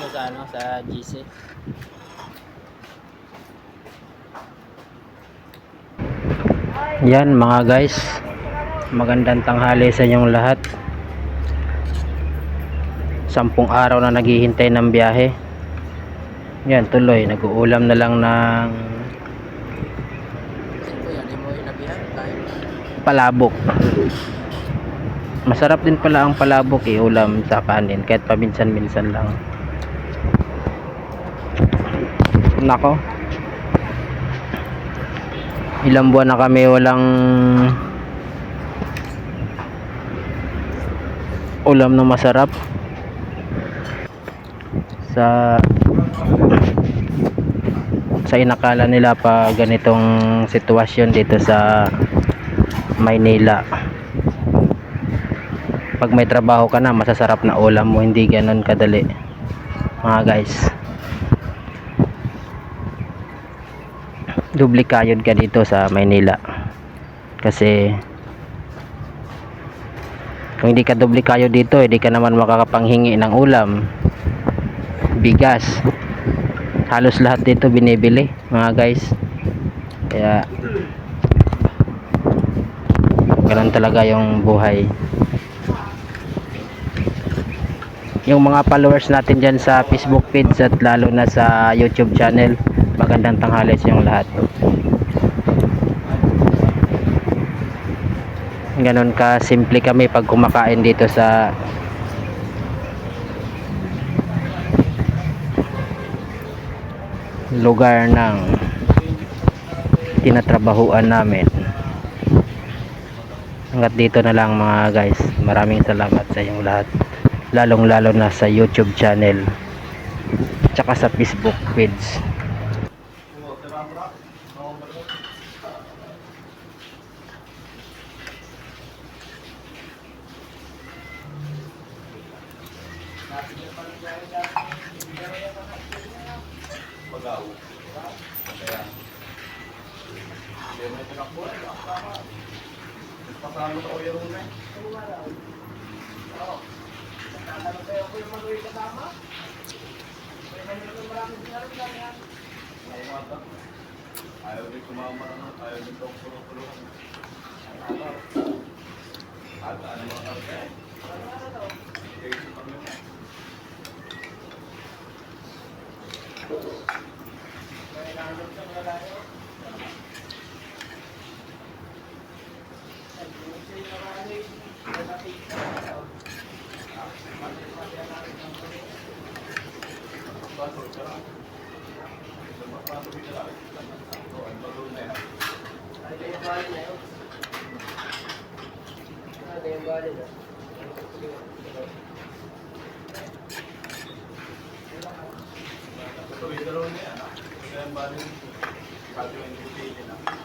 dito sa sa GC. Yan mga guys, magandang tanghali sa inyong lahat. 10 araw na naghihintay ng biyahe. Yan, tuloy nag-uulam na lang ng palabok. Masarap din pala ang palabok ulam sa kanin kahit paminsan-minsan lang. Nako, ilang buwan na kami walang ulam na masarap. Sa inakala nila pa ganitong sitwasyon dito sa Maynila, pag may trabaho ka na masasarap na ulam mo, hindi ganon kadali mga guys. Doble kayod ka dito sa Maynila kasi kung hindi ka doble kayod dito, hindi ka naman makakapanghingi ng ulam, bigas, halos lahat dito binibili mga guys. Kaya ganun talaga yung buhay. Yung mga followers natin dyan sa Facebook page at lalo na sa YouTube channel, magandang tanghali sa inyong lahat. Ganun ka simple kami pag kumakain dito sa lugar ng tinatrabahuan namin. Hanggat dito na lang mga guys. Maraming salamat sa inyong lahat, lalong lalo na sa YouTube channel tsaka sa Facebook page. Pasalo ko yung una. Oo. Tatanong kayo ko yung mag-uwi kasama. May manila maraming sinabi lang yan. Ayaw din kumama, ayaw din itong pulo-puluhan. At ano mga karte? Ano daw? Kaya pang yun. May nahanap sa mga layo. Tuloy na rin yan. Kaya bali, sabi yung